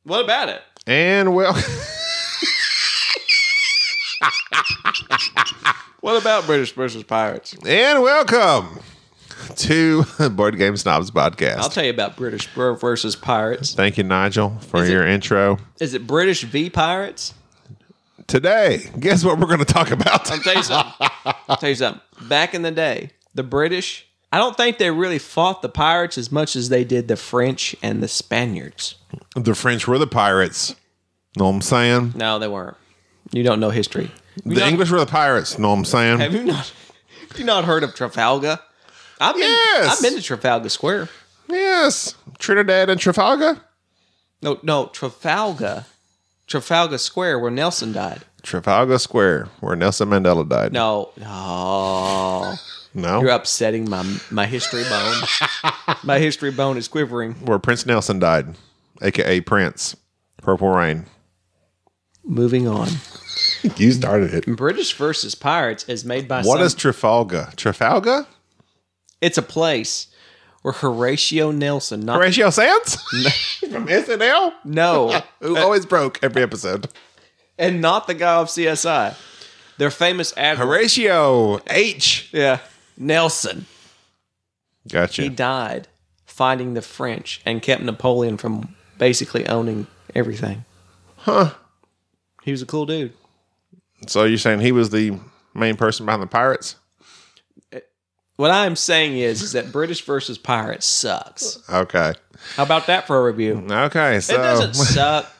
What about it? And well, What about British versus Pirates? and welcome to Board Game Snobs podcast. I'll tell you about British versus Pirates. Thank you, Nigel, for your intro. Is it British v Pirates? Today, guess what we're going to talk about? I'll tell you something. Back in the day, the British, I don't think they really fought the pirates as much as they did the French and the Spaniards. The French were the pirates. Know what I'm saying? No, they weren't. You don't know history. The English were the pirates. Know what I'm saying? Have you not heard of Trafalgar? I've been to Trafalgar Square. Yes. Trinidad and Trafalgar? No, Trafalgar Square, where Nelson died. Trafalgar Square, where Nelson Mandela died. No. No? You're upsetting my history bone. My history bone is quivering. Where Prince Nelson died, a.k.a. Prince. Purple Rain. Moving on. You started it. British versus Pirates is made by What is Trafalgar? Trafalgar? It's a place where Horatio Nelson... Horatio Sands? From SNL? No. Who always broke every episode. And not the guy of CSI. Their famous admiral. Horatio H. Yeah. Nelson. Gotcha. He died fighting the French and kept Napoleon from basically owning everything. Huh. He was a cool dude. So you're saying he was the main person behind the pirates? What I'm saying is that British versus Pirates sucks. Okay. How about that for a review? Okay, so... It doesn't suck.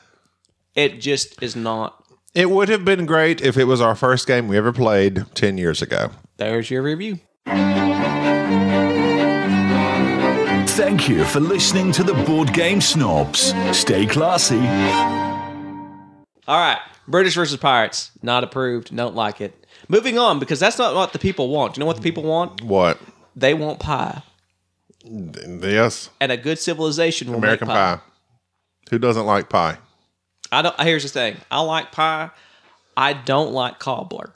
It just is not. It would have been great if it was our first game we ever played 10 years ago. There's your review. Thank you for listening to the Board Game Snobs. Stay classy. All right. British versus Pirates. Not approved. Don't like it. Moving on, because that's not what the people want. Do you know what the people want? What? They want pie. Yes. And a good civilization will American make pie. pie. Who doesn't like pie? Here's the thing. I like pie. I don't like cobbler.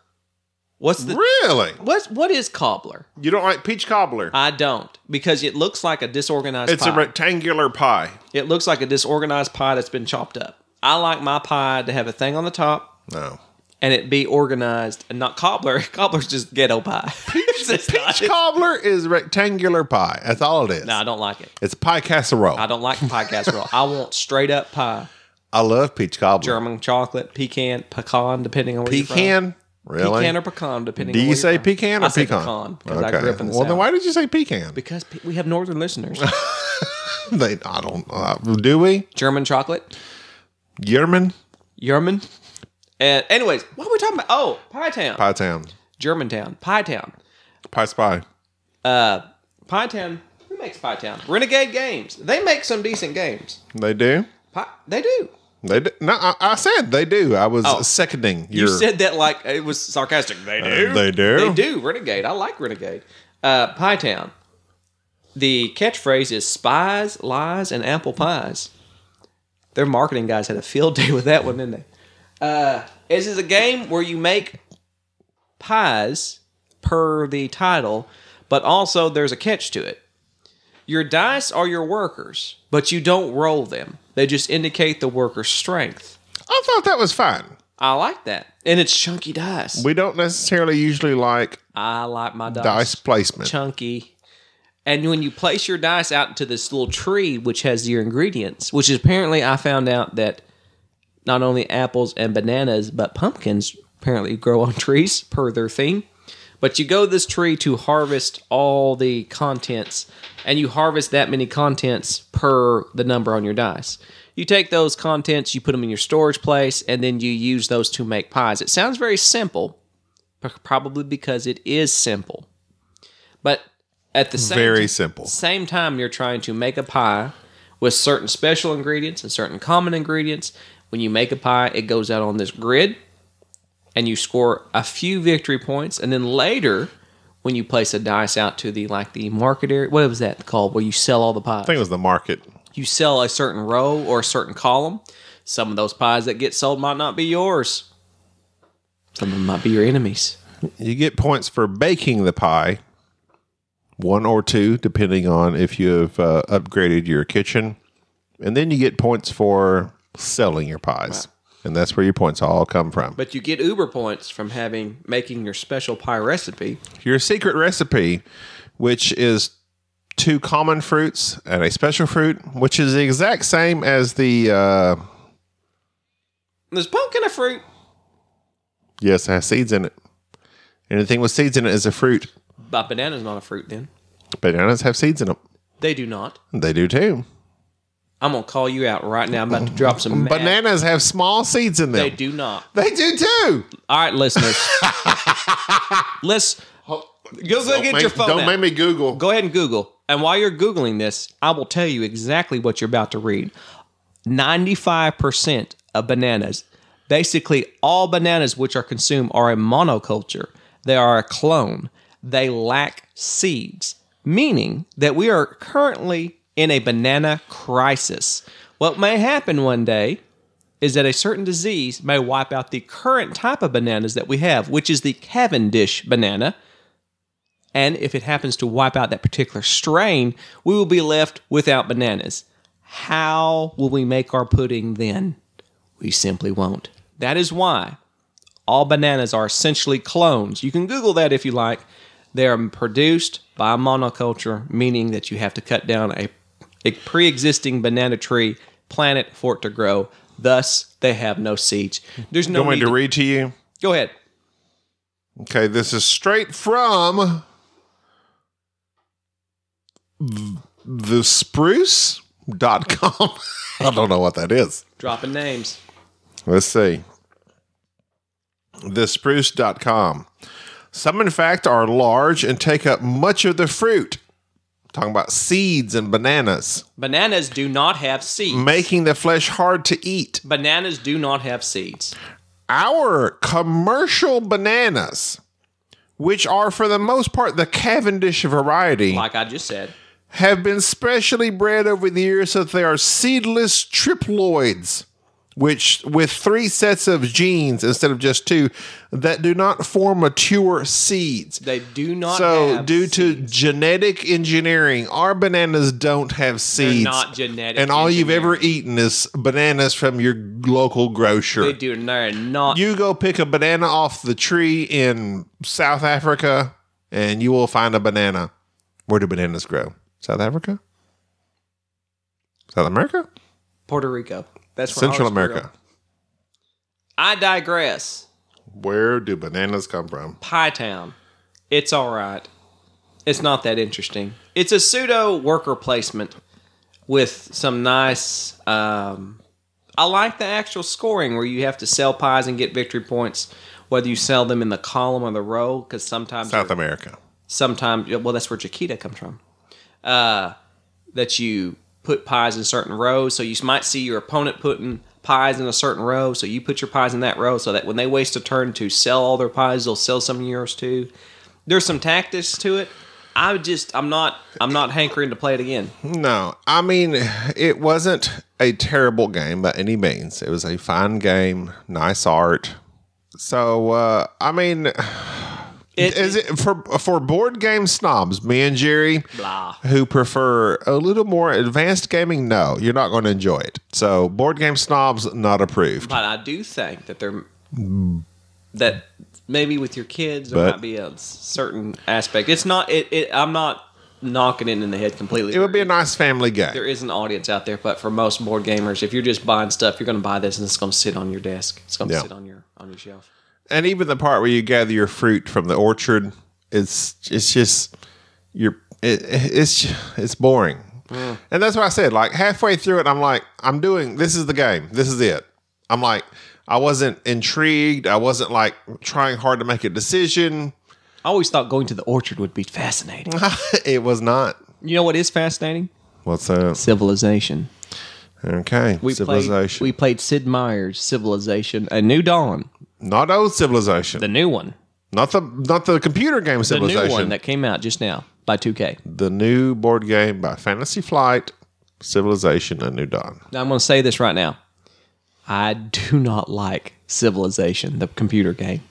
Really? What is cobbler? You don't like peach cobbler? I don't, because it looks like a disorganized pie. It's a rectangular pie. It looks like a disorganized pie that's been chopped up. I like my pie to have a thing on the top. No. And it be organized and not cobbler. Cobbler's just ghetto pie. Peach cobbler is rectangular pie. That's all it is. No, I don't like it. It's pie casserole. I don't like pie casserole. I want straight up pie. I love peach cobbler. German chocolate, pecan, depending on where you're from. Pecan? Really? Pecan or pecan, depending Do on you where say you're from. pecan or I say pecan? because I grew up in the Well, South. then why did you say pecan? Because we have northern listeners. I don't. Do we? German chocolate. German? And anyways, what are we talking about? Oh, Pie Town. Pie Town. Germantown. Pie Town. Pie Spy. Pie Town. Who makes Pie Town? Renegade Games. They make some decent games. They do? They do. They do. No, I said they do. I was seconding your... You said that like it was sarcastic. They do. They do? They do. Renegade. I like Renegade. Pie Town. The catchphrase is spies, lies, and apple pies. Their marketing guys had a field day with that one, didn't they? This is a game where you make pies per the title, but also there's a catch to it. Your dice are your workers, but you don't roll them. They just indicate the worker's strength. I thought that was fine. I like that. And it's chunky dice. We don't necessarily usually like... I like my dice placement. Chunky. And when you place your dice out into this little tree, which has your ingredients, which is apparently I found out that not only apples and bananas, but pumpkins apparently grow on trees per their theme. But you go to this tree to harvest all the contents, and you harvest that many contents per the number on your dice. You take those contents, you put them in your storage place, and then you use those to make pies. It sounds very simple, probably because it is simple. But at the same time, you're trying to make a pie with certain special ingredients and certain common ingredients. When you make a pie, it goes out on this grid, and you score a few victory points. And then later, when you place a dice out to the market area, what was that called, where you sell all the pies? I think it was the market. You sell a certain row or a certain column. Some of those pies that get sold might not be yours. Some of them might be your enemies. You get points for baking the pie. 1 or 2, depending on if you have upgraded your kitchen. And then you get points for selling your pies. And that's where your points all come from. But you get Uber points from making your special pie recipe. Your secret recipe, which is 2 common fruits and a special fruit, which is the exact same as the... Is pumpkin a fruit? Yes, it has seeds in it. Anything with seeds in it is a fruit. But banana's not a fruit then. Bananas have seeds in them. They do not. They do too. I'm going to call you out right now. I'm about to drop some mad. Bananas have small seeds in them. They do not. They do too. All right, listeners. Let's go get your phone Don't out. make me Google. Go ahead and Google. And while you're Googling this, I will tell you exactly what you're about to read. 95% of bananas, basically all bananas which are consumed, are a monoculture. They are a clone. They lack seeds, meaning that we are currently in a banana crisis. What may happen one day is that a certain disease may wipe out the current type of bananas that we have, which is the Cavendish banana. And if it happens to wipe out that particular strain, we will be left without bananas. How will we make our pudding then? We simply won't. That is why all bananas are essentially clones. You can Google that if you like. They are produced by a monoculture, meaning that you have to cut down a pre-existing banana tree, plant it for it to grow. Thus, they have no seeds. There's no Going to read to you? Go ahead. Okay, this is straight from thespruce.com. I don't know what that is. Dropping names. Let's see. Thespruce.com. Some, in fact, are large and take up much of the fruit. Talking about seeds and bananas. Bananas do not have seeds. Making the flesh hard to eat. Bananas do not have seeds. Our commercial bananas, which are for the most part the Cavendish variety, Like I just said. have been specially bred over the years so that they are seedless triploids, which with 3 sets of genes instead of just 2, that do not form mature seeds. They do not So have due to seeds. genetic engineering, our bananas don't have seeds. They're not genetic And all you've engineering. ever eaten is bananas from your local grocer. They do. They're not. You go pick a banana off the tree in South Africa, and you will find a banana. Where do bananas grow? South Africa? South America? Puerto Rico. That's where Central ours grew America. up. I digress. Where do bananas come from? Pie Town. It's all right. It's not that interesting. It's a pseudo worker placement with some nice. I like the actual scoring where you have to sell pies and get victory points, whether you sell them in the column or the row, because sometimes South America. sometimes, well, that's where Chiquita comes from. That you put pies in certain rows, so you might see your opponent putting pies in a certain row, so you put your pies in that row, so that when they waste a turn to sell all their pies, they'll sell some of yours too. There's some tactics to it. I'm not hankering to play it again. No, I mean, it wasn't a terrible game by any means. It was a fine game, nice art. So, I mean, is it for board game snobs, me and Jerry, Blah. who prefer a little more advanced gaming? No, you're not going to enjoy it. So, board game snobs, not approved. But I do think that maybe with your kids there might be a certain aspect. It's not. I'm not knocking it in the head completely. It would be a nice family game. There is an audience out there, but for most board gamers, if you're just buying stuff, you're going to buy this and it's going to sit on your desk. It's going to sit on your shelf. And even the part where you gather your fruit from the orchard, it's just it's boring. And that's what I said. Like halfway through it, I'm like, this is the game. This is it. I'm like, I wasn't intrigued. I wasn't like trying hard to make a decision. I always thought going to the orchard would be fascinating. It was not. You know what is fascinating? What's that? Civilization. Okay. Civilization. We played Sid Meier's Civilization, A New Dawn. Not old Civilization. The new one. Not the computer game Civilization. The new one that came out just now by 2K. The new board game by Fantasy Flight, Civilization, A New Dawn. Now I'm going to say this right now. I do not like Civilization, the computer game.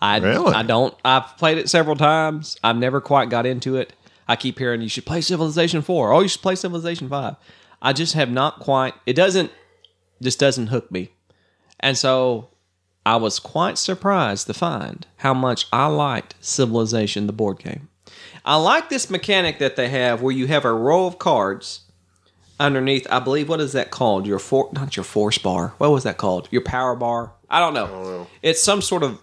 Really? I don't. I've played it several times. I've never quite got into it. I keep hearing you should play Civilization 4. Oh, you should play Civilization 5. I just have not quite. It doesn't just doesn't hook me. And so I was quite surprised to find how much I liked Civilization, the board game. I like this mechanic that they have where you have a row of cards underneath. I believe, what is that called? Not your force bar. What was that called? Your power bar? I don't know. It's some sort of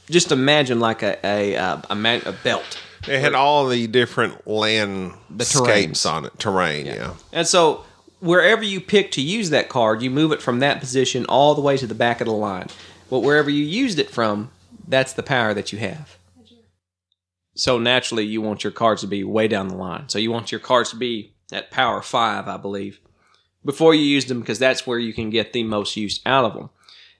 just imagine like a belt. It had all the different landscapes on it. Terrain, yeah. And so wherever you pick to use that card, you move it from that position all the way to the back of the line. But wherever you used it from, that's the power that you have. So naturally, you want your cards to be way down the line. So you want your cards to be at power 5, I believe, before you use them, because that's where you can get the most use out of them.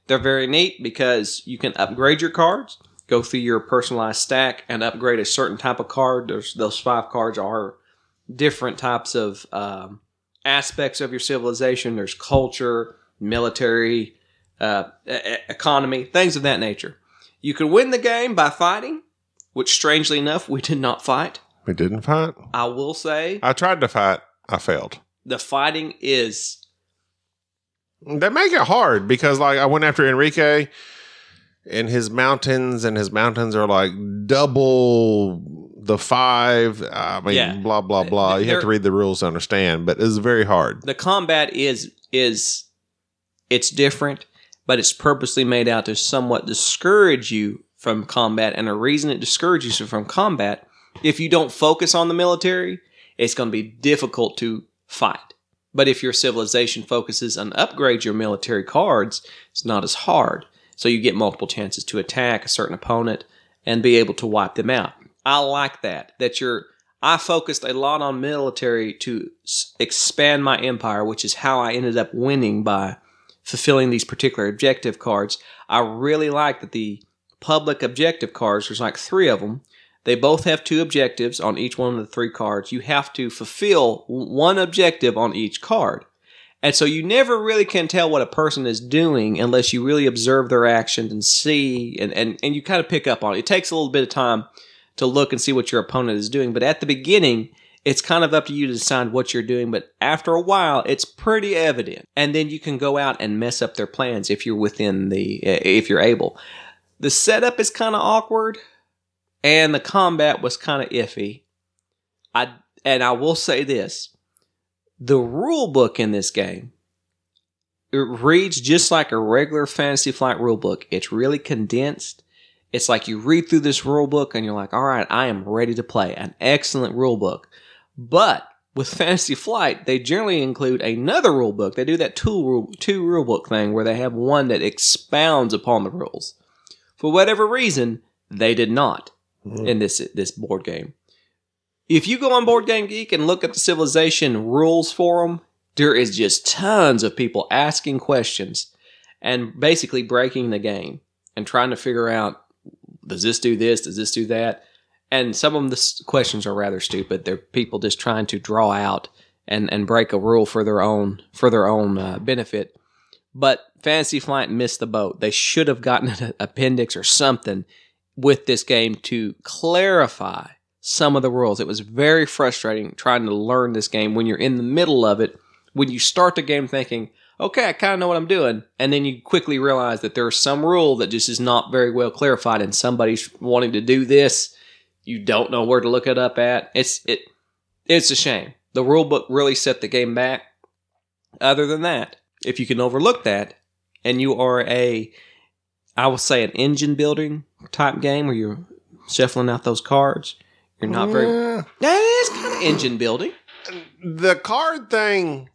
They're very neat because you can upgrade your cards, go through your personalized stack, and upgrade a certain type of card. Those 5 cards are different types of aspects of your civilization. There's culture, military, economy, things of that nature. You can win the game by fighting, which strangely enough, we did not fight. We didn't fight? I will say. I tried to fight. I failed. The fighting is... They make it hard because, like, I went after Enrique and his mountains are like double the 5. I mean, blah, blah, blah. You have to read the rules to understand, but it's very hard. The combat is it's different, but it's purposely made out to somewhat discourage you from combat. And the reason it discourages you from combat, if you don't focus on the military, it's going to be difficult to fight. But if your civilization focuses on upgrade your military cards, it's not as hard. So you get multiple chances to attack a certain opponent and be able to wipe them out. I like that. I focused a lot on military to expand my empire, which is how I ended up winning by fulfilling these particular objective cards. I really like that the public objective cards, there's like 3 of them. They both have 2 objectives on each one of the 3 cards. You have to fulfill 1 objective on each card. And so you never really can tell what a person is doing unless you really observe their actions and see, and you kind of pick up on it. It takes a little bit of time to look and see what your opponent is doing. But at the beginning, it's kind of up to you to decide what you're doing. But after a while, it's pretty evident. And then you can go out and mess up their plans if you're if you're able. The setup is kind of awkward. And the combat was kind of iffy. I will say this. The rule book in this game, it reads just like a regular Fantasy Flight rule book. It's really condensed. It's like you read through this rule book and you're like, all right, I am ready to play. An excellent rule book. But with Fantasy Flight, they generally include another rule two rule book thing where they have one that expounds upon the rules. For whatever reason, they did not. In this board game. If you go on Board Game Geek and look at the Civilization rules forum, there is just tons of people asking questions and basically breaking the game and trying to figure out, does this do this? Does this do that? And some of the questions are rather stupid. They're people just trying to draw out and break a rule for their own benefit. But Fantasy Flight missed the boat. They should have gotten an appendix or something with this game to clarify some of the rules. It was very frustrating trying to learn this game when you're in the middle of it, when you start the game thinking, okay, I kind of know what I'm doing, and then you quickly realize that there's some rule that just is not very well clarified and somebody's wanting to do this. You don't know where to look it up at. It's a shame. The rule book really set the game back. Other than that, if you can overlook that, and you are I will say an engine building type game where you're shuffling out those cards. You're not very... That is kind of engine building. The card thing,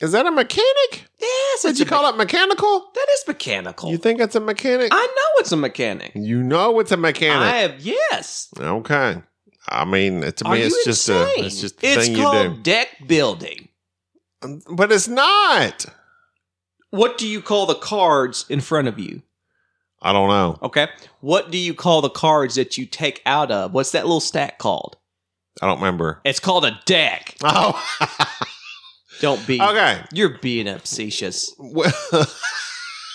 is that a mechanic? Yes. Did you call it mechanical? That is mechanical. You think it's a mechanic? I know it's a mechanic. You know it's a mechanic. Yes. Okay. I mean, to me, it's just a thing you do. It's called deck building. But it's not. What do you call the cards in front of you? I don't know. Okay. What do you call the cards that you take out of? What's that little stack called? I don't remember. It's called a deck. Oh. Don't be. Okay. You're being obsessious.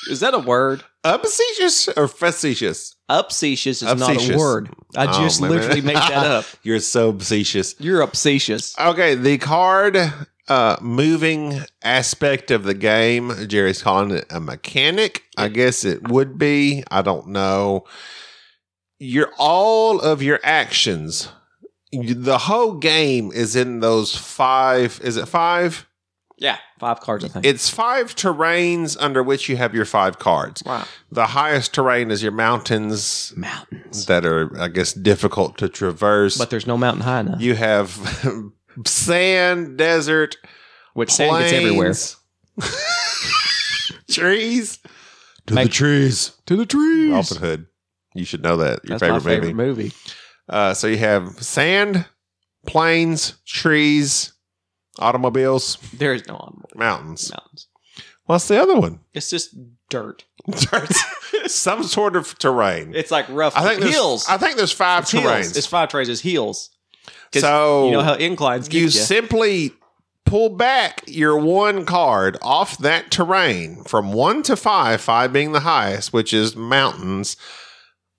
Is that a word? Obsessious or facetious? Obsessious is not a word. I just literally made that up. You're so obsessious. You're obsessious. Okay. The card moving aspect of the game. Jerry's calling it a mechanic. I guess it would be. I don't know. All of your actions, the whole game is in those 5. Is it 5? Yeah, 5 cards, I think. It's 5 terrains under which you have your 5 cards. Wow. The highest terrain is your mountains. Mountains. That are, I guess, difficult to traverse. But there's no mountain high enough. You have sand, desert, which sand gets everywhere. Trees. To the trees. Robin Hood. You should know that. Your That's my favorite movie. So you have sand, plains, trees, automobiles. There is no automobiles. Mountains. What's the other one? It's just dirt. Some sort of terrain. It's like rough. I think hills. I think there's 5 terrains. Hills. It's 5 terrains. It's hills. So you know how inclines get you simply pull back your 1 card off that terrain from 1 to 5, 5 being the highest, which is mountains.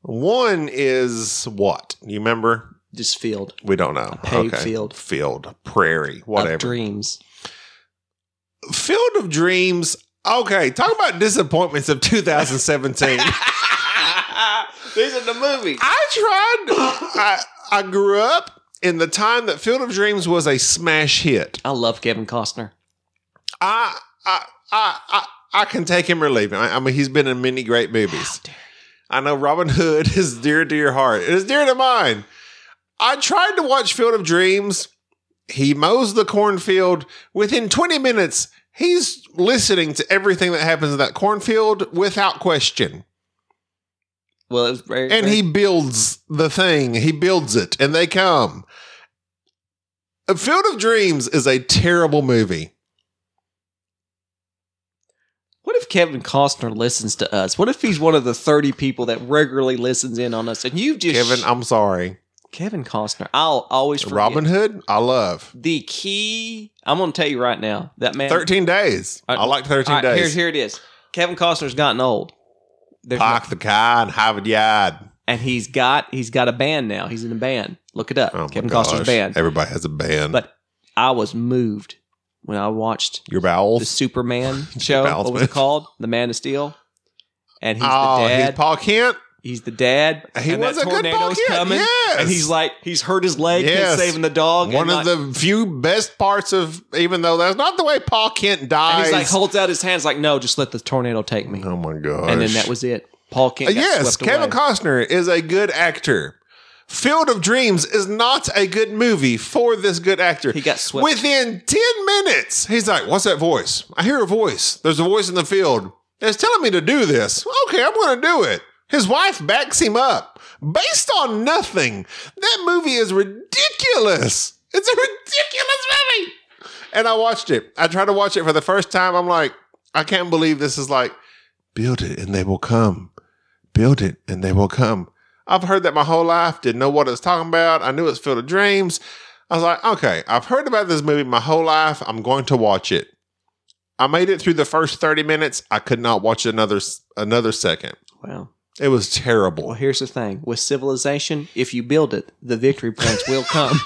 1 is what? You remember? Just field. We don't know. A paved field. Field, prairie, whatever. Of dreams. Field of Dreams. Okay, talk about disappointments of 2017. These are the movies. I grew up in the time that Field of Dreams was a smash hit. I love Kevin Costner. I can take him or leave him. I mean, he's been in many great movies. I know Robin Hood is dear to your heart. It is dear to mine. I tried to watch Field of Dreams. He mows the cornfield. Within 20 minutes, he's listening to everything that happens in that cornfield without question. Well, it was very... And he builds the thing. He builds it, and they come. A Field of Dreams is a terrible movie. What if Kevin Costner listens to us? What if he's one of the 30 people that regularly listens in on us? And you just... Kevin, I'm sorry. Kevin Costner. I'll always forget. Robin Hood, I love. The key... I'm going to tell you right now. That man... 13 days. I like 13 days. Here it is. Kevin Costner's gotten old. Park the car and Harvard Yard. And he's got a band now. He's in a band. Look it up. Oh Kevin Costner's band. Everybody has a band. But I was moved when I watched Your Bowels? the Superman show. What was it called? The Man of Steel. And he's the dad. He's Paul Kent. He's the dad. He and was that a good Paul tornado's Kent. coming. Yes. And he's hurt his leg. Yes. Saving the dog. One of the few best parts of, even though that's not the way Paul Kent dies. And he's like, holds out his hands like, no, just let the tornado take me. Oh my gosh. And then that was it. Paul Kent got swept Kevin away. Costner is a good actor. Field of Dreams is not a good movie for this good actor. He got swept. Within 10 minutes, he's like, what's that voice? I hear a voice. There's a voice in the field. It's telling me to do this. Okay, I'm going to do it. His wife backs him up. Based on nothing. That movie is ridiculous. It's a ridiculous movie. And I watched it. I tried to watch it for the first time. I'm like, I can't believe this is like, build it and they will come. Build it and they will come. I've heard that my whole life. Didn't know what it was talking about. I knew it was Field of Dreams. I was like, okay, I've heard about this movie my whole life. I'm going to watch it. I made it through the first 30 minutes. I could not watch another second. Wow. It was terrible. Well, here's the thing. With civilization, if you build it, the victory points will come.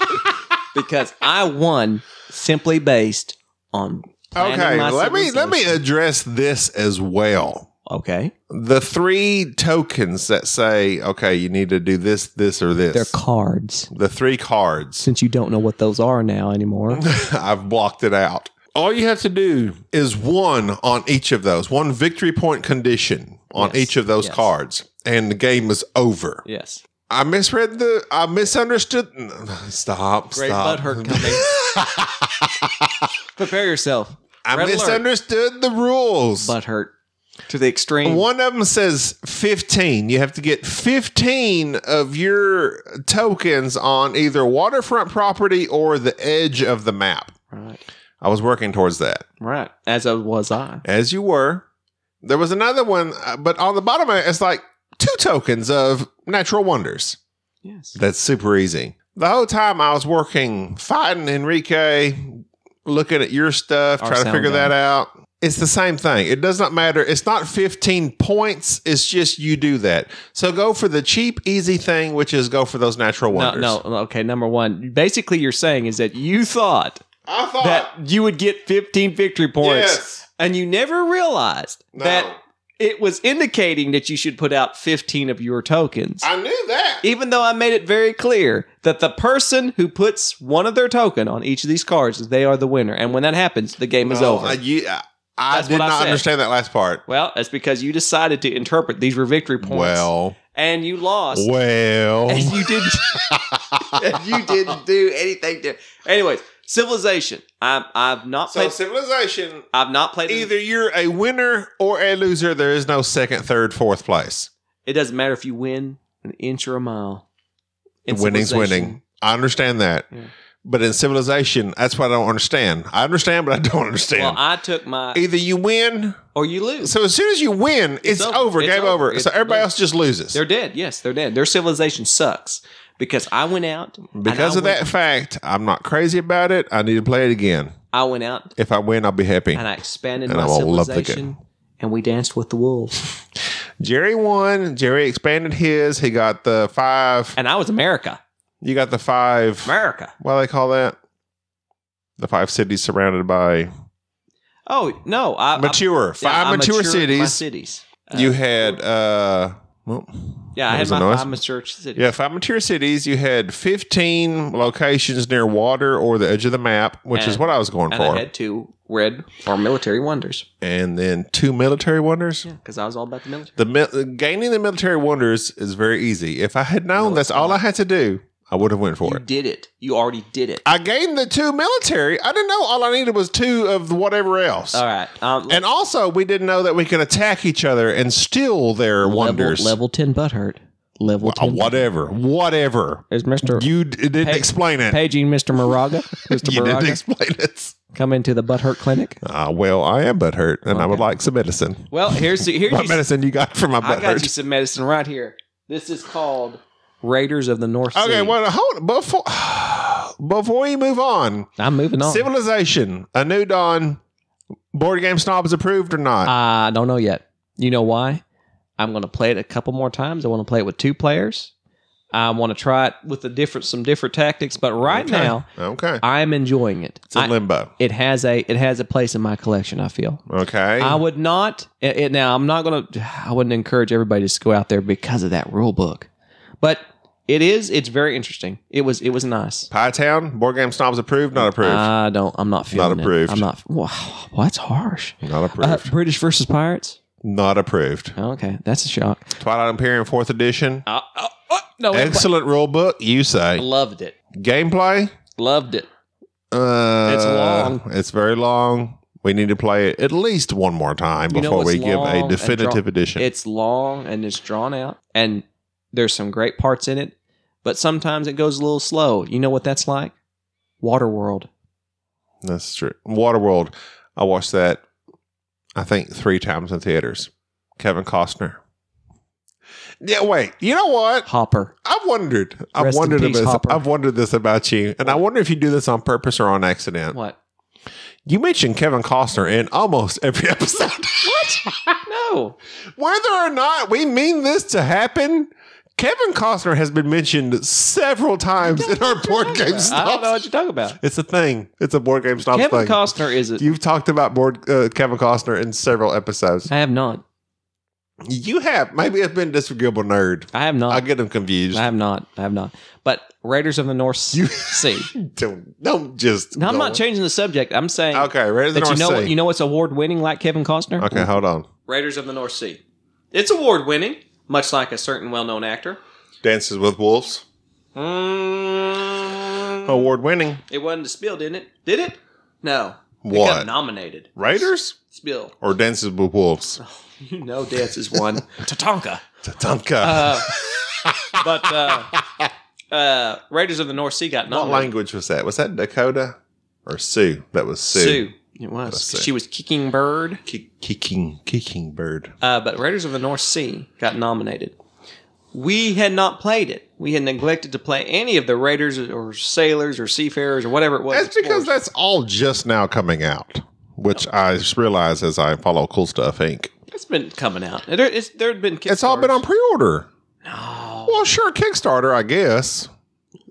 Because I won simply based on okay, let me address this as well. Okay. The 3 tokens that say, okay, you need to do this, this, or this. They're cards. The 3 cards. Since you don't know what those are now anymore. I've blocked it out. All you have to do is 1 on each of those. 1 victory point condition on each of those cards. And the game is over. Yes. I misunderstood. Stop. Great butthurt coming. Prepare yourself. I misunderstood the rules. Butthurt. To the extreme. One of them says 15. You have to get 15 of your tokens on either waterfront property or the edge of the map. Right. I was working towards that. Right. As was I. As you were. There was another one, but on the bottom of it, it's like 2 tokens of natural wonders. Yes. That's super easy. The whole time I was working, fighting Enrique, looking at your stuff, trying to figure that out. It's the same thing. It does not matter. It's not 15 points. It's just you do that. So go for the cheap, easy thing, which is go for those natural wonders. No. Okay, number 1. Basically, you're saying is that you thought I thought that you would get 15 victory points. Yes. And you never realized that it was indicating that you should put out 15 of your tokens. I knew that. Even though I made it very clear that the person who puts one of their token on each of these cards, they are the winner. And when that happens, the game is over. I did what I not said. understand that last part. Well, that's because you decided to interpret these were victory points. Well. And you lost. Well. And you didn't, and you didn't do anything to. Anyways, Civilization. I've not played. So Civilization. I've not played. Either you're a winner or a loser. There is no second, third, fourth place. It doesn't matter if you win an inch or a mile. Winning's winning. I understand that. Yeah. But in Civilization, that's what I don't understand. I understand, but I don't understand. Well, I took my... Either you win... or you lose. So as soon as you win, it's over. Game over. So everybody else just loses. They're dead. Yes, they're dead. Their civilization sucks. Because I went out... Because of that fact, I'm not crazy about it. I need to play it again. I went out... If I win, I'll be happy. And I expanded my civilization. And we danced with the wolves. Jerry won. Jerry expanded his. He got the 5... And I was America. You got the 5... America. What do they call that? The 5 cities surrounded by... Oh, no. Mature. Five mature cities. My cities. You had... I had my 5 mature cities. Yeah, 5 mature cities. You had 15 locations near water or the edge of the map, which is what I was going for. And I had 2 red or military wonders. And then 2 military wonders? Yeah, because I was all about the military. Gaining the military wonders is very easy. If I had known that's all I had to do, I would have went for it. You did it. You already did it. I gained the 2 military. I didn't know all I needed was 2 of whatever else. All right. And also, we didn't know that we could attack each other and steal their wonders. Level 10 butthurt. Level 10. Whatever. Is Mr. You didn't explain it. Paging Mr. Moraga. Mr. You Moraga. didn't explain it. Come into the butthurt clinic. Well, I am butthurt, and I would like some medicine. Well, here's what medicine you got for my butthurt? I got you some medicine right here. This is called Raiders of the North Sea. Okay, well, hold before you move on. I'm moving on. Civilization, A New Dawn, Board Game Snobs approved or not? I don't know yet. You know why? I'm going to play it a couple more times. I want to play it with 2 players. I want to try it with some different tactics, but right now, I'm enjoying it. It's in limbo. It has a place in my collection, I feel. Okay. I would not. Now, I'm not going to. I wouldn't encourage everybody to just go out there because of that rule book, but it's very interesting. It was nice. Pie Town, Board Game Snobs approved, not approved. I'm not feeling not approved. it. I'm not. Wow, that's harsh. Not approved. British versus Pirates. Not approved. Okay, that's a shock. Twilight Imperium 4th edition. No, excellent rule book, you say. Loved it. Gameplay? Loved it. It's long. It's very long. We need to play it at least one more time before we give a definitive edition. It's long and it's drawn out, and there's some great parts in it, but sometimes it goes a little slow. You know what that's like? Waterworld. That's true. Waterworld. I watched that, I think, 3 times in theaters. Kevin Costner. Yeah, wait. You know what? Hopper. I've wondered this about you, and I wonder if you do this on purpose or on accident. What? You mentioned Kevin Costner in almost every episode. What? No. Whether or not we mean this to happen, Kevin Costner has been mentioned several times in our Board Game Snobs. I don't know what you're talking about. It's a thing. It's a Board Game Snobs thing. Kevin Costner is it? You've talked about Kevin Costner in several episodes. I have not. You have. Maybe it's been Disagreeable Nerd. I have not. I get them confused. I have not. But Raiders of the North Sea. Don't just. No, I'm not changing the subject. I'm saying. Okay, Raiders of the North Sea. You know what's award winning like Kevin Costner? Okay, hold on. Raiders of the North Sea. It's award winning, much like a certain well known actor. Dances with Wolves. Award winning. It wasn't a spill, didn't it? Did it? No. What? It got nominated. Raiders? Spill. Or Dances with Wolves? Oh, you know Dances won. Tatanka. But Raiders of the North Sea got nominated. What language was that? Was that Dakota or Sioux? That was Sioux. It was. She was Kicking Bird. Kicking Bird. But Raiders of the North Sea got nominated. We had not played it. We had neglected to play any of the Raiders or Sailors or Seafarers or whatever it was. That's because that's all just now coming out, which I just realize as I follow Cool Stuff Inc. It's been coming out. There'd been It's all been on pre-order. No. Well, sure, Kickstarter, I guess.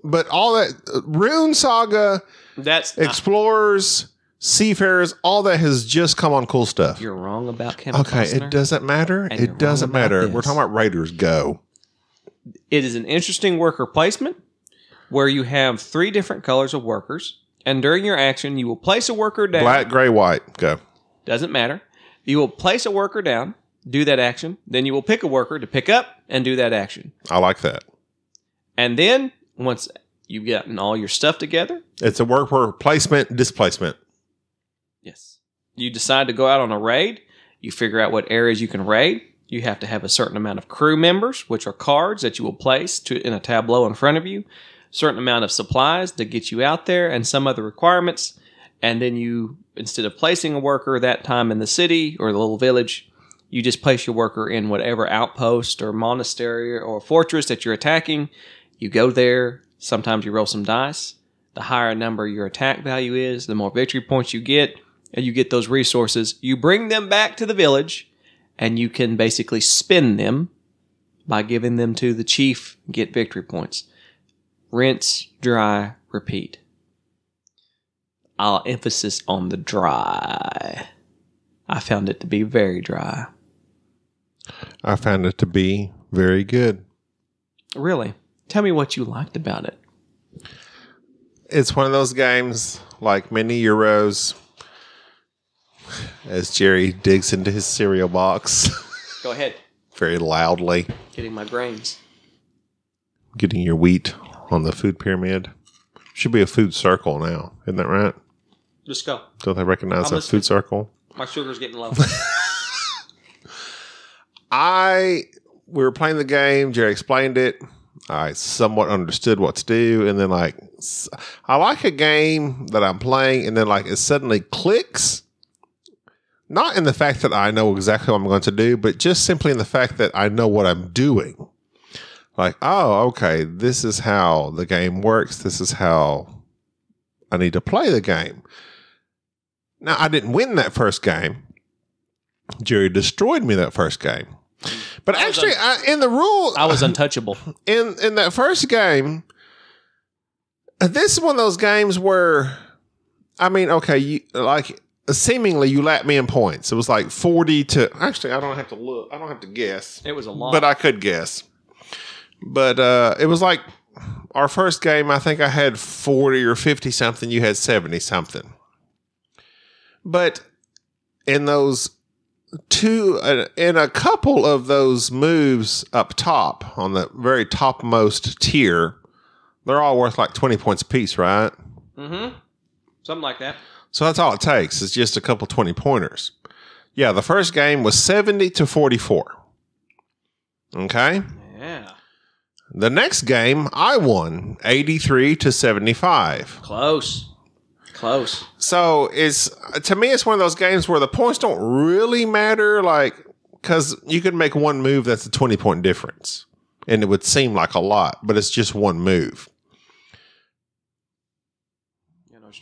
But all that Rune Saga That's Explorers, Seafarers, all that has just come on cool stuff. You're wrong about Kevin Okay, Costner. it doesn't matter. It doesn't matter. We're talking about Raiders Go. It is an interesting worker placement where you have 3 different colors of workers, and during your action, you will place a worker down. Black, gray, white. Go. Doesn't matter. You will place a worker down, do that action. Then you will pick a worker to pick up and do that action. I like that. And then, once you've gotten all your stuff together... It's a worker placement, displacement. Yes. You decide to go out on a raid. You figure out what areas you can raid. You have to have a certain amount of crew members, which are cards that you will place in a tableau in front of you. Certain amount of supplies to get you out there, and some other requirements. And then you, instead of placing a worker that time in the city or the little village, you just place your worker in whatever outpost or monastery or fortress that you're attacking. You go there. Sometimes you roll some dice. The higher number your attack value is, the more victory points you get. And you get those resources. You bring them back to the village, and you can basically spend them by giving them to the chief, get victory points. Rinse, dry, repeat. I'll emphasis on the dry. I found it to be very dry. I found it to be very good. Really? Tell me what you liked about it. It's one of those games like mini Euros. As Jerry digs into his cereal box. Go ahead. Very loudly. Getting my grains. Getting your wheat on the food pyramid. Should be a food circle now. Isn't that right? Just go. Don't they recognize a food circle? My sugar's getting low. We were playing the game. Jerry explained it. I somewhat understood what to do. And then I like a game that I'm playing and then it suddenly clicks. Not in the fact that I know exactly what I'm going to do, but just simply in the fact that I know what I'm doing. Oh, okay, this is how the game works. This is how I need to play the game. Now, I didn't win that first game. Jerry destroyed me that first game. But actually, in the rule... I was untouchable. In that first game, this is one of those games where, seemingly you lapped me in points. It was 40 to... Actually, I don't have to look. I don't have to guess. It was a lot. But I could guess. But it was our first game, I think I had 40 or 50 something. You had 70 something. But in those in a couple of those moves up top, on the very topmost tier, they're all worth 20 points apiece, right? Mm-hmm. Something like that. So that's all it takes. It's just a couple 20-pointers. Yeah, the first game was 70 to 44. Okay? Yeah. The next game, I won 83 to 75. Close. So to me, it's one of those games where the points don't really matter, because you could make one move that's a 20-point difference. And it would seem like a lot, but it's just one move.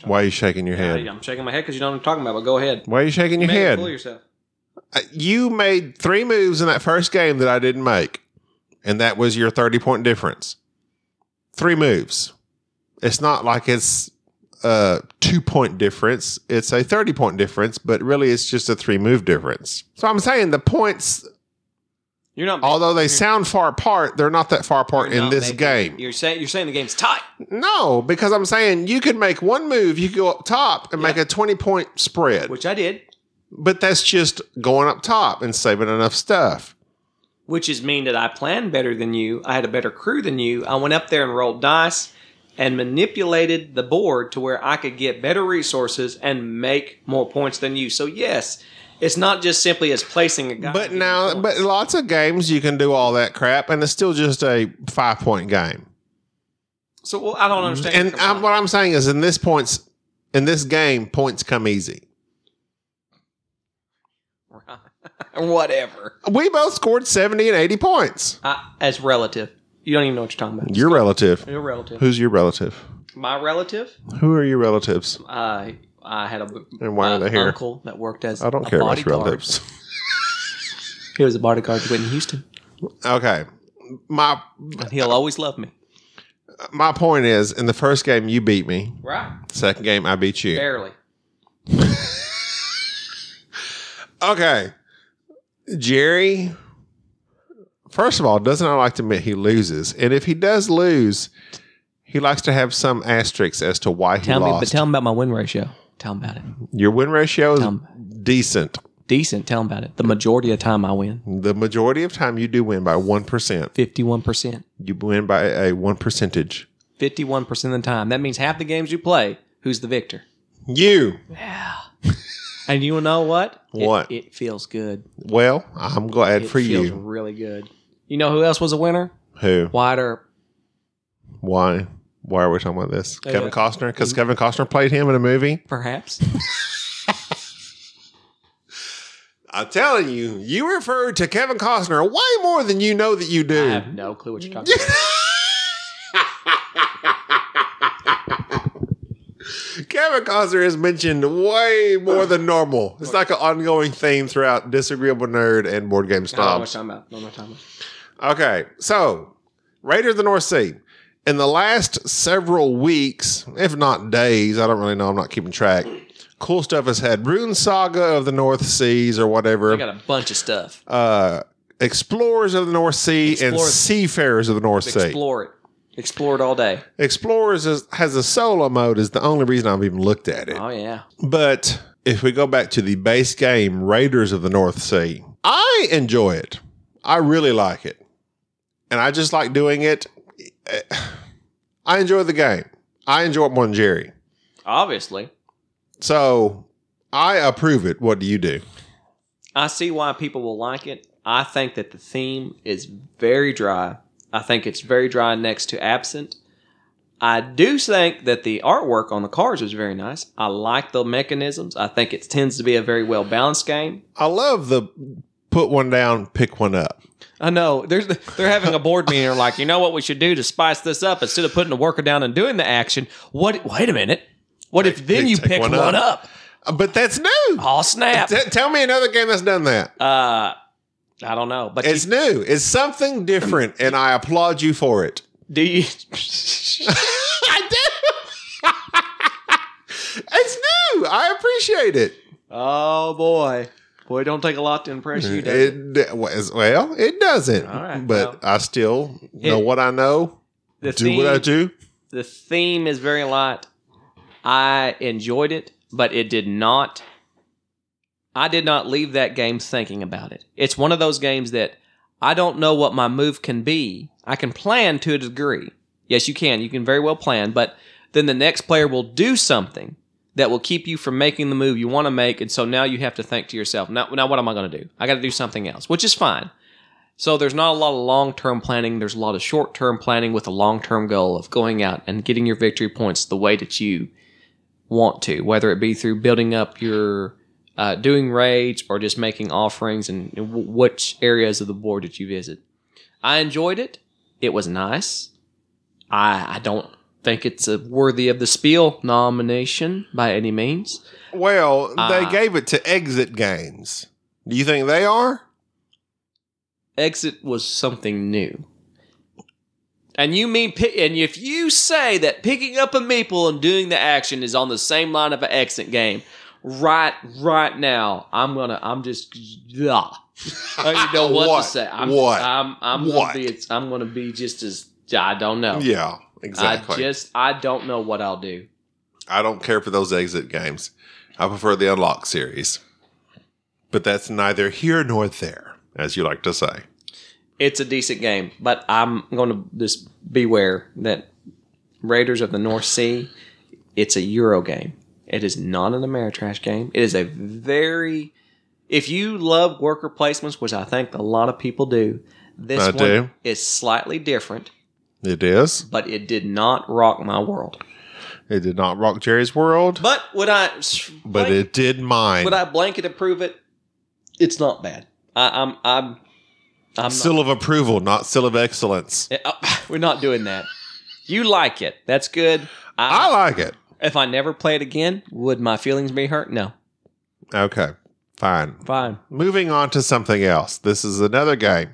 Why are you shaking your head? I'm shaking my head because you know what I'm talking about, but go ahead. Why are you shaking your head? Fool yourself. You made 3 moves in that first game that I didn't make. And that was your 30-point difference. 3 moves. It's not like it's a 2-point difference. It's a 30-point difference, but really it's just a 3-move difference. So I'm saying the points, although they sound far apart, they're not that far apart in this game. You're saying the game's tight. No, because I'm saying you could make one move, you could go up top and make a 20-point spread. Which I did. But that's just going up top and saving enough stuff. Which is mean that I planned better than you. I had a better crew than you. I went up there and rolled dice and manipulated the board to where I could get better resources and make more points than you. So yes, it's not just simply as placing a guy. But lots of games you can do all that crap and it's still just a 5-point game. So I don't understand. And what I'm saying is in this game, points come easy. Whatever. We both scored 70 and 80 points. As relative. You don't even know what you're talking about. Your relative. Your relative. Who's your relative? My relative? Who are your relatives? I had and why are they here? Uncle that worked as I don't care about your relatives. He was a bodyguard to Whitney Houston. Okay. And he'll always love me. My point is, in the first game, you beat me. Right. Second game, I beat you. Barely. Okay. Jerry, first of all, doesn't like to admit he loses. And if he does lose, he likes to have some asterisks as to why he lost. Tell him about my win ratio. Tell him about it. Your win ratio is decent. Decent. Tell him about it. The majority of the time I win. The majority of time you do win by 1%. 51%. You win by a 1%. 51% of the time. That means half the games you play, who's the victor? You. Yeah. And you know what? What? It feels good. Well, I'm glad for you. It feels really good. You know who else was a winner? Who? Wyatt Earp. Why? Why are we talking about this? Kevin Costner? Because Kevin Costner played him in a movie? Perhaps. I'm telling you, you referred to Kevin Costner way more than you know that you do. I have no clue what you're talking about. Kevin Costner is mentioned way more than normal. It's like an ongoing theme throughout Disagreeable Nerd and Board Game Snobs. No more time. Okay, so Raiders of the North Sea. In the last several weeks, if not days, I don't really know, I'm not keeping track. Cool stuff has had Rune Saga of the North Seas or whatever. I got a bunch of stuff. Explorers of the North Sea and Seafarers of the North Sea. Explore it all day. Explorers has a solo mode is the only reason I've even looked at it. Oh, yeah. But if we go back to the base game, Raiders of the North Sea, I enjoy it. I really like it. And I just like doing it. I enjoy the game. I enjoy it more than Jerry. Obviously. So I approve it. What do you do? I see why people will like it. I think that the theme is very dry. I think it's very dry next to Absent. I do think that the artwork on the cards is very nice. I like the mechanisms. I think it tends to be a very well-balanced game. I love the put one down, pick one up. I know. They're having a board meeting. They're like, you know what we should do to spice this up? Instead of putting the worker down and doing the action, wait a minute. What if then you pick one up? But that's new. Oh, snap. Tell me another game that's done that. I don't know. But it's new. It's something different, and I applaud you for it. Do you? I do. It's new. I appreciate it. Oh, boy. Boy, it don't take a lot to impress you, does it? Well, it doesn't. All right, but I still know what I know. What I do. The theme is very light. I enjoyed it, but it did not. I did not leave that game thinking about it. It's one of those games that I don't know what my move can be. I can plan to a degree. Yes, you can. You can very well plan, but then the next player will do something that will keep you from making the move you want to make, and so now you have to think to yourself, now what am I going to do? I got to do something else, which is fine. So there's not a lot of long-term planning. There's a lot of short-term planning with a long-term goal of going out and getting your victory points the way that you want to, whether it be through building up your doing raids or just making offerings and which areas of the board that you visit. I enjoyed it. It was nice. I don't think it's worthy of the Spiel nomination by any means. Well, they gave it to Exit Games. Do you think they are? Exit was something new. And if you say that picking up a meeple and doing the action is on the same line of an Exit game, right now, I'm just I don't know what to say. I'm gonna be just as I don't know. Yeah, exactly. I don't know what I'll do. I don't care for those Exit games. I prefer the Unlock series. But that's neither here nor there, as you like to say. It's a decent game, but I'm going to just beware that Raiders of the North Sea, it's a Euro game. It is not an Ameritrash game. It is a very... If you love worker placements, which I think a lot of people do, this one is slightly different. It is. But it did not rock my world. It did not rock Jerry's world. But But it did mine. Would I blanket approve it? It's not bad. I'm seal of approval, not seal of excellence. We're not doing that. You like it. That's good. I like it. If I never play it again, would my feelings be hurt? No. Okay. Fine. Fine. Moving on to something else. This is another game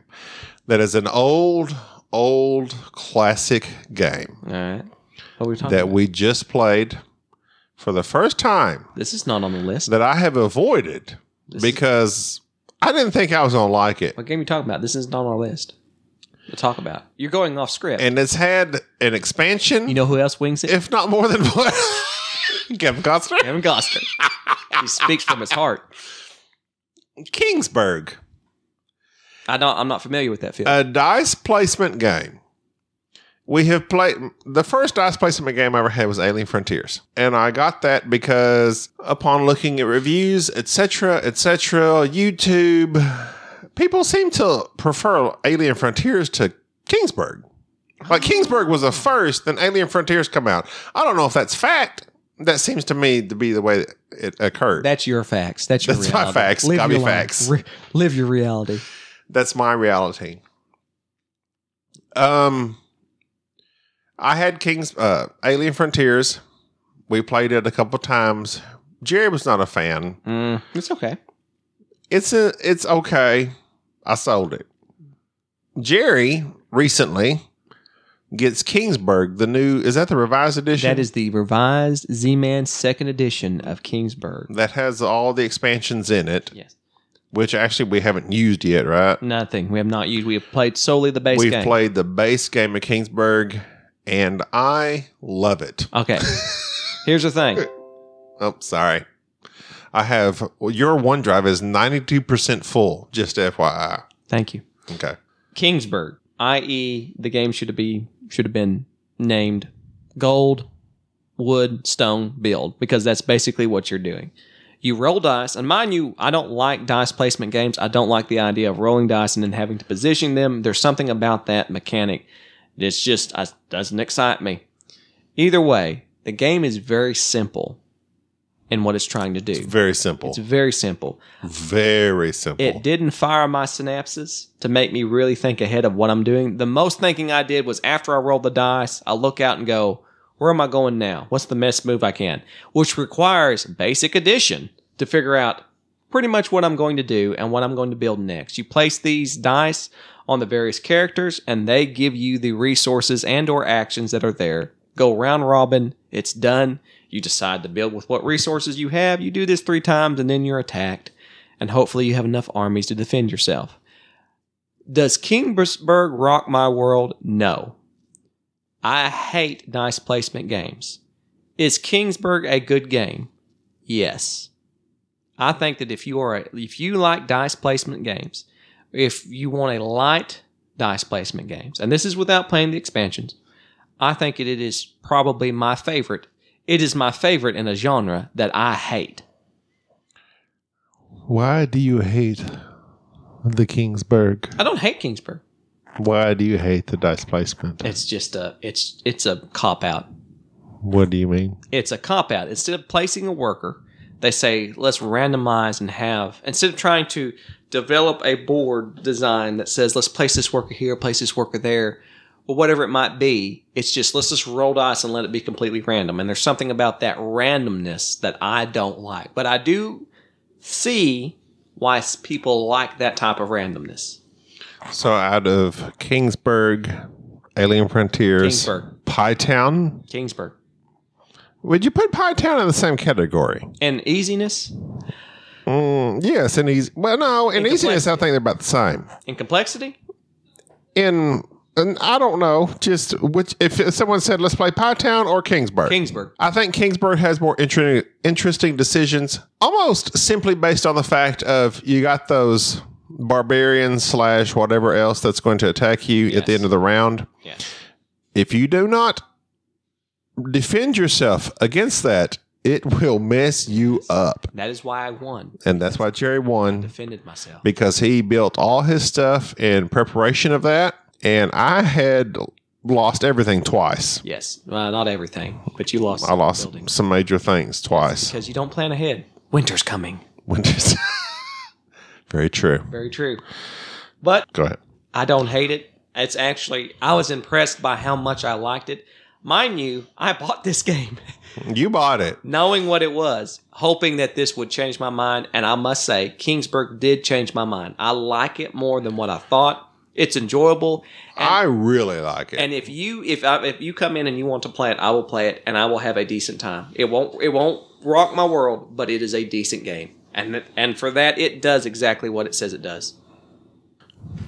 that is an old old classic game All right. What are we talking that about? we just played for the first time This is not on the list. that I have avoided because I didn't think I was going to like it. What game are you talking about? This isn't on our list to talk about. You're going off script. And it's had an expansion, You know who else wings it? if not more than one. Kevin Costner? Kevin Costner. He speaks from his heart. Kingsburg. I'm not familiar with that film. A dice placement game. We have played the first dice placement game I ever had was Alien Frontiers, and I got that because upon looking at reviews, etc., YouTube, people seem to prefer Alien Frontiers to Kingsburg. Like Kingsburg was the first, then Alien Frontiers come out. I don't know if that's fact. That seems to me to be the way that it occurred. That's your facts. That's your That's reality. my facts. Live Gotta your be life. facts. Live your reality. That's my reality. I had Alien Frontiers. We played it a couple times. Jerry was not a fan. It's okay. It's okay. I sold it. Jerry recently gets Kingsburg, the new. Is that the revised edition? That is the revised Z-Man second edition of Kingsburg. That has all the expansions in it. Yes. Which actually we haven't used yet, right? Nothing. We have not used. We have played solely the base We've game. played the base game of Kingsburg, and I love it. Okay. Here's the thing. Oh, sorry. I have your OneDrive is 92% full. Just FYI. Thank you. Okay. Kingsburg, i.e., the game should have been named Gold, Wood, Stone, Build, because that's basically what you're doing. You roll dice, and mind you, I don't like dice placement games. I don't like the idea of rolling dice and then having to position them. There's something about that mechanic that's just doesn't excite me. Either way, the game is very simple in what it's trying to do. Very simple. It's very simple. Very simple. It didn't fire my synapses to make me really think ahead of what I'm doing. The most thinking I did was after I rolled the dice, I look out and go, where am I going now? What's the best move I can? Which requires basic addition to figure out pretty much what I'm going to do and what I'm going to build next. You place these dice on the various characters, and they give you the resources and or actions that are there. Go round robin. It's done. You decide to build with what resources you have. You do this 3 times, and then you're attacked. And hopefully you have enough armies to defend yourself. Does Kingsburg rock my world? No. I hate dice placement games. Is Kingsburg a good game? Yes. I think that if you like dice placement games, if you want a light dice placement games, and this is without playing the expansions, I think it is probably my favorite. It is my favorite in a genre that I hate. Why do you hate the Kingsburg? I don't hate Kingsburg. Why do you hate the dice placement? It's just it's a cop out. What do you mean? It's a cop out. Instead of placing a worker, they say let's randomize and have, instead of trying to develop a board design that says let's place this worker here, place this worker there, or whatever it might be, it's just let's just roll dice and let it be completely random. And there's something about that randomness that I don't like. But I do see why people like that type of randomness. So out of Kingsburg, Alien Frontiers, Pie Town. Kingsburg. Would you put Pie Town in the same category? And easiness? Yes, and easy. Well, no, in easiness, I think they're about the same. In complexity? And I don't know, just which. If someone said, "Let's play Pie Town or Kingsburg," Kingsburg. I think Kingsburg has more interesting decisions, almost simply based on the fact of you got those barbarians / whatever else that's going to attack you at the end of the round. Yes. If you do not defend yourself against that, it will mess you up. That is why I won. And that's why Jerry won. Defended myself. Because he built all his stuff in preparation of that. And I had lost everything twice. Yes. Well, not everything, but you lost. I lost buildings. some major things twice. Because you don't plan ahead. Winter's coming. Winter's. Very true. Very true. But Go ahead. I don't hate it. It's actually, I was impressed by how much I liked it. Mind you, I bought this game You bought it. knowing what it was, hoping that this would change my mind. And I must say, Kingsburg did change my mind. I like it more than what I thought. It's enjoyable. I really like it. And if you come in and you want to play it, I will play it, and I will have a decent time. It won't rock my world, but it is a decent game, and for that, it does exactly what it says it does.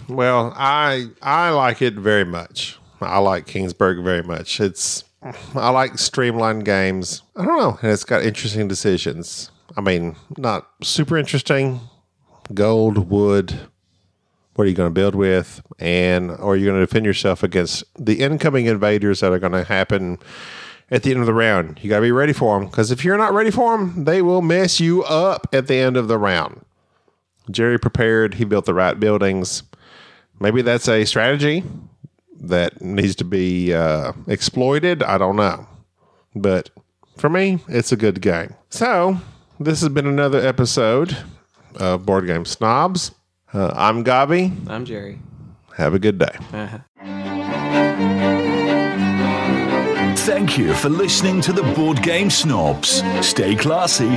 Well, I like it very much. I like Kingsburg very much. I like streamlined games. I don't know, and it's got interesting decisions. I mean, not super interesting. Gold, wood. What are you going to build with? Or are you going to defend yourself against the incoming invaders that are going to happen at the end of the round? You got to be ready for them, because if you're not ready for them, they will mess you up at the end of the round. Jerry prepared. He built the right buildings. Maybe that's a strategy that needs to be exploited. I don't know. But for me, it's a good game. So this has been another episode of Board Game Snobs. I'm Gabi. I'm Jerry. Have a good day. Uh-huh. Thank you for listening to the Board Game Snobs. Stay classy.